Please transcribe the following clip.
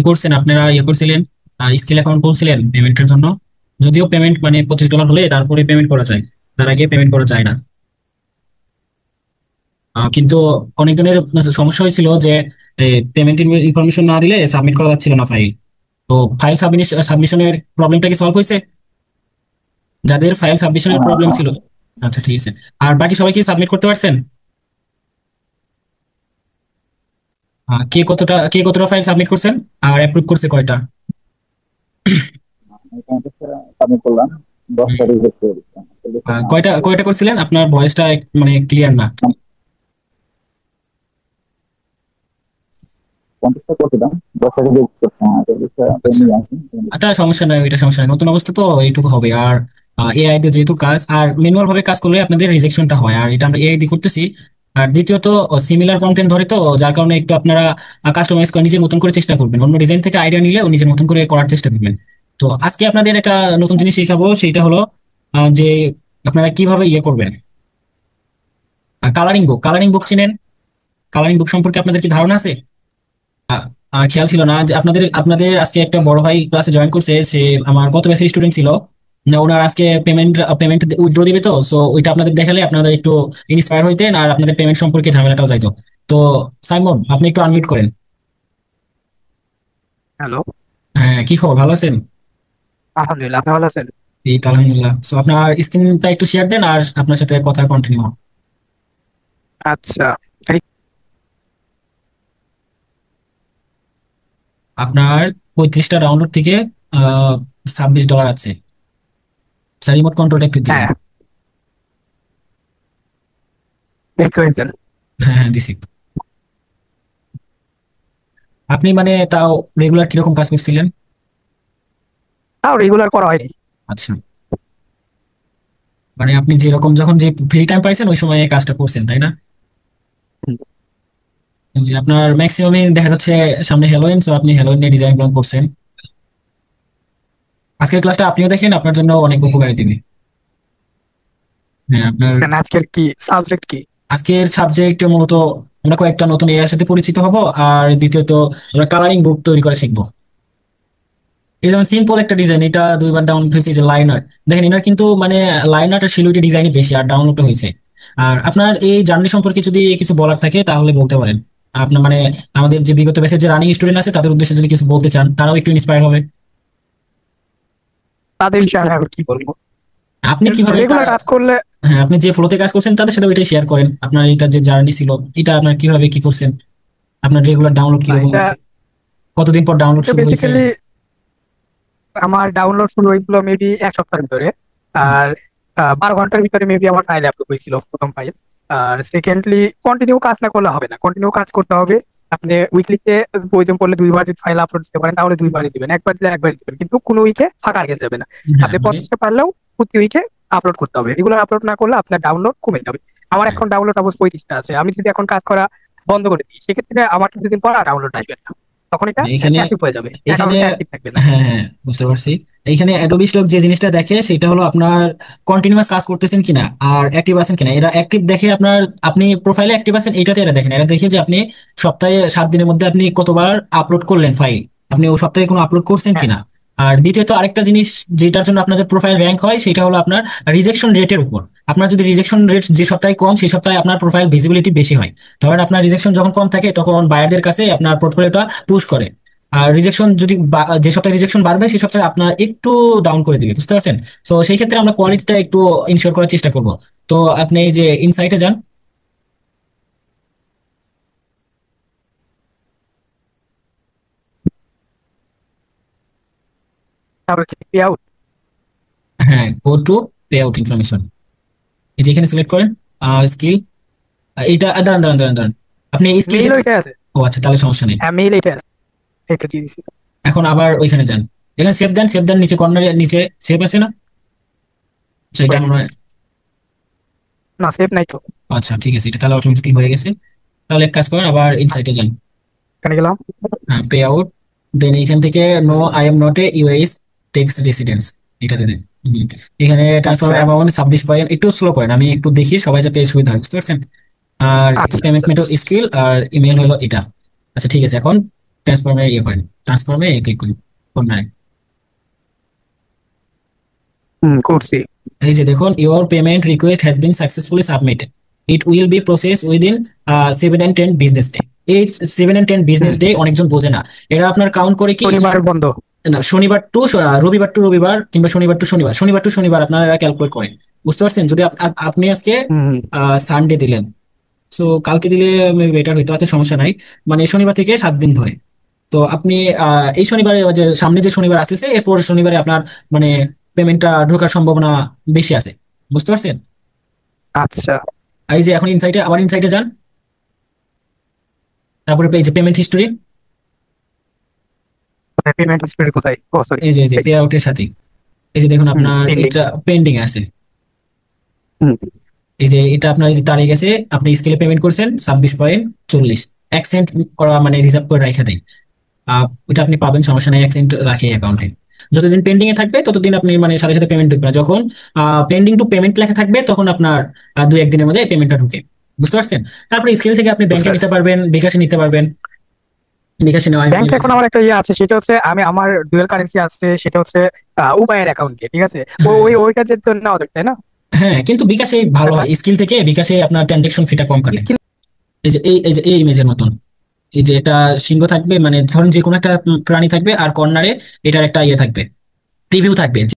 করছেন আপনারা, করছিলেন, স্কিল অ্যাকাউন্ট খুলছিলেন পেমেন্টের জন্য। যদিও পেমেন্ট মানে $25 হলে তারপরে পেমেন্ট করা যায়, তার আগে পেমেন্ট করা যায় না। কিন্তু অনেকজনের সমস্যা হয়েছিল যে পেমেন্ট ইনফরমেশন না দিলে সাবমিট করা যাচ্ছিল না ফাইল। তো ফাইল সাবমিশনের প্রবলেমটা কি সলভ হয়েছে যাদের ফাইল সাবমিশনের প্রবলেম ছিল? আচ্ছা, ঠিক আছে। আর বাকি সবাই কি সাবমিট করতে পারছেন? কে কতটা ফাইল সাবমিট করছেন আর অ্যাপ্রুভ করছে কয়টা? সাবমিট করলাম, হুম। 10টা রিজেক্ট করে দিচ্ছি। কয়টা কয়টা করছিলেন? আপনার ভয়েসটা মানে ক্লিয়ার না। 50টা করছিলাম, 10টা রিজেক্ট করছিলাম, আচ্ছা, নিয়ে আসি। আচ্ছা, সমস্যা নাই, ওইটা সমস্যা নাই, নতুন অবস্থা তো এইটুকু হবে। আর এআই দিয়ে যেহেতু কাজ, আর ম্যানুয়াল ভাবে কাজ করলে আপনাদের রিজেকশনটা হয়, আর এটা আমরা এআই দিয়ে করতেছি। আর দ্বিতীয়ত সিমিলার কন্টেন্ট ধরে, তো যার কারণে একটু আপনারা কাস্টমাইজ করে নিজের মতন করে চেষ্টা করবেন, অন্য ডিজাইন থেকে আইডিয়া নিলে ও নিজের মতন করে করার চেষ্টা করবেন। তো আজকে আপনাদের একটা নতুন জিনিস শেখাবো, সেটা হলো যে আপনারা কিভাবে করবেন। কালারিং বুক চিনেন? কালারিং বুক সম্পর্কে আপনাদের কি ধারণা আছে? আর খেয়াল ছিল না যে আপনাদের আপনাদের আজকে একটা বড় ভাই ক্লাসে জয়েন করছে, সে আমার গত ব্যাচের স্টুডেন্ট ছিল। না, ওনার আজকে পেমেন্ট পেমেন্ট উইথড্র দিবে, তো সো ওইটা আপনাদের দেখালে আপনারা একটু ইন্সপায়ার হইতেন আর আপনাদের পেমেন্ট সম্পর্কে ঝামেলাটাও যাইতো। তো সাইমন, আপনি একটু আনমিউট করেন। হ্যালো। হ্যাঁ, কি খবর, ভালো আছেন? আলহামদুলিল্লাহ, আপনি ভালো আছেন? এই তো আলহামদুলিল্লাহ। সো আপনার স্ক্রিনটা একটু শেয়ার দেন আর আপনার সাথে কথা কন্টিনিউ। আচ্ছা। আপনার 35টা ডাউনলোড থেকে $26 আছে। স্যার, রিমোট কন্ট্রোলটা একটু দিয়েন। হ্যাঁ, বের করেছেন। হ্যাঁ, হ্যাঁ, দিছি। আপনি মানে তাও রেগুলার কিরকম কাজ করছিলেন? তাও রেগুলার করা হয়নি। আচ্ছা, মানে আপনি যেরকম যখন যে ফ্রি টাইম পাইছেন ওই সময় এই কাজটা করছেন, তাই না? হুম। যে আপনার ম্যাক্সিমামই দেখা যাচ্ছে সামনে হ্যালোইন, তো আপনি হ্যালোইন নিয়ে ডিজাইন প্ল্যান করছেন। আজকের ক্লাসটা আপনিও দেখেন, আপনার জন্য অনেক উপকারী দিবে। হ্যাঁ, আপনার কেন, আজকের কি সাবজেক্ট কি? আজকের সাবজেক্ট মূলত আমরা কয়েকটা নতুন এআই এর সাথে পরিচিত হব। আর দ্বিতীয়ত আমরা কালারিং বুক তৈরি করা শিখবো। এই যেমন সিম্পল একটা ডিজাইন, এটা 2বার ডাউনলোড হয়েছে, যে লাইনার। দেখেন, এনার কিন্তু মানে লাইনার আর সিলুইটের ডিজাইনই বেশি আর ডাউনলোড হয়েছে। আর আপনার এই জার্নি সম্পর্কে যদি কিছু বলার থাকে তাহলে বলতে পারেন। আপনার মানে আমাদের যে বিগত ব্যাচের যে রানিং স্টুডেন্ট আছে তাদের উদ্দেশ্যে যদি কিছু বলতে চান, তারাও একটু ইন্সপায়ার হবে। তাদের বিষয়ে আমি আবার কি বলবো? আপনি কিভাবে রেগুলার কাজ করলে হ্যাঁ, আপনি যে ফ্লোতে কাজ করছেন তাদের সাথে ওইটাই শেয়ার করেন, আপনার এটা যে জার্নি ছিল, এটা আপনার কিভাবে কি করছেন, আপনার রেগুলার ডাউনলোড না, কিরকম এটা আছে, কতদিন পর ডাউনলোড এটা শুরু হয়েছে। বেসিক্যালি আমার ডাউনলোড শুরু হয়েছিল মেবি 1 সপ্তাহের ভিতরে। আর 12 ঘন্টার ভিতরে মেবি আমার ফাইল আপলোড হয়েছিল, প্রথম ফাইল। আর সেকেন্ডলি, কন্টিনিউ কাজ না করলে হবে না, কন্টিনিউ কাজ করতে হবে। আপনি উইকলিতে প্রয়োজন পড়লে 2বার যদি ফাইল আপলোড দিতে পারেন তাহলে 2বারই দিবেন, একবার দিলে একবারই দিবেন, কিন্তু কোনো উইকে ফাঁকা রেখে যাবে না। হ্যাঁ, আপনি মানে 50টা পারলেও প্রতি উইকে আপলোড করতে হবে, রেগুলার আপলোড না করলে আপনার ডাউনলোড কমে যাবে। আমার হ্যাঁ, এখন ডাউনলোড অবশ্য 35টা আছে, আমি যদি এখন কাজ করা বন্ধ করে দিই সেক্ষেত্রে আমার কিছুদিন পর ডাউনলোড আসবে না, তখন এটা এখানে প্যাসিভ হয়ে যাবে, এখানে অ্যাকাউন্টটা অ্যাক্টিভ থাকবে না। হ্যাঁ, হ্যাঁ, বুঝতে পারছি। এইখানে অ্যাডোবি স্টক যে জিনিসটা দেখে সেটা হলো আপনার কন্টিনিউয়াস কাজ করতেছেন কিনা আর অ্যাক্টিভ আছেন কিনা। এরা অ্যাক্টিভ দেখে আপনার, আপনি প্রোফাইলে অ্যাক্টিভ আছেন এটাতে এরা দেখেন, এরা দেখে যে আপনি সপ্তাহে 7 দিনের মধ্যে আপনি কতবার আপলোড করলেন ফাইল, আপনি ও সপ্তাহে কোনো আপলোড করছেন হ্যাঁ, কিনা। আর দ্বিতীয়ত আরেকটা জিনিস যেটার জন্য আপনাদের প্রোফাইল র্যাঙ্ক হয় সেটা হলো আপনার রিজেকশন রেটের উপর। আপনার যদি রিজেকশন রেট যে সপ্তাহে কম সেই সপ্তাহে আপনার প্রোফাইল ভিজিবিলিটি বেশি হয়। ধরেন আপনার রিজেকশন যখন কম থাকে তখন বায়ারদের কাছে আপনার পোর্টফোলিওটা পুশ করে। আর রিজেকশন যদি যে সপ্তাহে রিজেকশন বাড়বে সেই সপ্তাহে আপনার একটু ডাউন করে দিবে, বুঝতে পারছেন? তো সেই ক্ষেত্রে আমরা কোয়ালিটিটা একটু ইনশিওর করার চেষ্টা করব। তো আপনি এই যে ইনসাইটে যান। তারপরে কি পে আউট? হ্যাঁ, go to pay out information, এই যে এখানে সিলেক্ট করেন স্কিল। এইটা দাঁড়ান দাঁড়ান দাঁড়ান দাঁড়ান, আপনি এই স্কিল মেইল যেটা, ওইটা আছে। ও আচ্ছা, তাহলে সমস্যা নেই। হ্যাঁ, মেইল এটা আছে, এটা দিয়ে দিছি। এখন আবার ওইখানে যান, এখানে সেভ দেন, সেভ দেন, নিচে কর্নারে নিচে সেভ আছে না? আচ্ছা, এটা ওয়েট, আমরা, না সেভ নাই তো। আচ্ছা ঠিক আছে, এটা তাহলে অটোমেটিকলি হয়ে গেছে। তাহলে এক কাজ করেন, আবার ইনসাইটে যান। এখানে গেলাম। হ্যাঁ, পে আউট, দেন এখান থেকে no I am not a US tax residence, এটাতে দেন। হুম। এখানে ট্রান্সফার আচ্ছা, অ্যামাউন্ট 26 পয়েন্ট, একটু স্লো করেন, আমি একটু দেখি সবাই যাতে সুবিধা হয়, বুঝতে পারছেন? আর আচ্ছা, পেমেন্ট আচ্ছা, মেথড আচ্ছা। স্কিল আর ইমেল হলো এটা। আচ্ছা, ঠিক আছে। এখন ট্রান্সফর্মে ইয়ে করেন, ট্রান্সফর্মে ক্লিক করুন কর্নারে। করছি। এই যে দেখুন, your payment request has been successfully submitted, it will be process within 7 and 10 business day. এই 7 and 10 বিজনেস ডে অনেকজন বোঝে না, এরা আপনার কাউন্ট করে কি শনিবার বন্ধ। না, শনিবার টু রবিবার টু রবিবার কিংবা শনিবার টু শনিবার, শনিবার টু শনিবার আপনারা ক্যালকুলেট করেন। বুঝতে পারছেন? যদি আপনি আজকে হুম। সানডে দিলেন, সো কালকে দিলে বেটার হইতো, আছে সমস্যা নাই, মানে শনিবার থেকে 7 দিন ধরে। তো আপনি এই শনিবারে যে সামনে যে শনিবার আসতেছে এরপর শনিবারে আপনার মানে পেমেন্টটা ঢোকার সম্ভাবনা বেশি আছে। বুঝতে পারছেন? আচ্ছা। আর এই যে এখন ইনসাইটে, আবার ইনসাইটে যান, তারপরে এই যে পেমেন্ট হিস্টোরি, পেমেন্ট হিস্টরি কোথায়? ও সরি, এই যে পে আউটের সাথে এই যে দেখুন আপনার পেন্ডিং। এটা পেন্ডিং আছে। হুম। এই যে এটা আপনার এই যে তারিখ আছে, আপনি স্কেলে পেমেন্ট করছেন 26.40, 1 সেন্ট করা মানে রিজার্ভ করে রেখে দেয়। ওটা আপনি পাবেন, সমস্যা নেই, 1 সেন্ট রাখি অ্যাকাউন্টে। যতদিন পেন্ডিং এ থাকবে ততদিন আপনি মানে সাথে সাথে পেমেন্ট ঢুকবে না। যখন পেন্ডিং টু পেমেন্ট লেখা থাকবে তখন আপনার 2-1 দিনের মধ্যে পেমেন্টটা ঢুকে। বুঝতে পারছেন? তারপরে স্কেল থেকে আপনি বুঝতে ব্যাংকে নিতে পারছি। পারবেন, বিকাশে নিতে পারবেন, বিকাশে নেওয়া ব্যাংকে এখন আমার একটা ইয়ে আছে, সেটা হচ্ছে আমি আমার ডুয়াল কারেন্সি আছে, সেটা হচ্ছে উপায়ের অ্যাকাউন্টে, ঠিক আছে? হ্যাঁ ওইটাতে তো নেওয়া যায়, তাই না? হ্যাঁ, কিন্তু বিকাশে ভালো হয়, স্কিল থেকে বিকাশে আপনার ট্রানজেকশন ফিটা কম কাটে। স্কিল। এই যে এই ইমেজের মতন, এই যে এটা সিংহ থাকবে, মানে ধরেন যে কোনো একটা প্রাণী থাকবে আর কর্নারে এটার একটা ইয়ে থাকবে, প্রিভিউ থাকবে।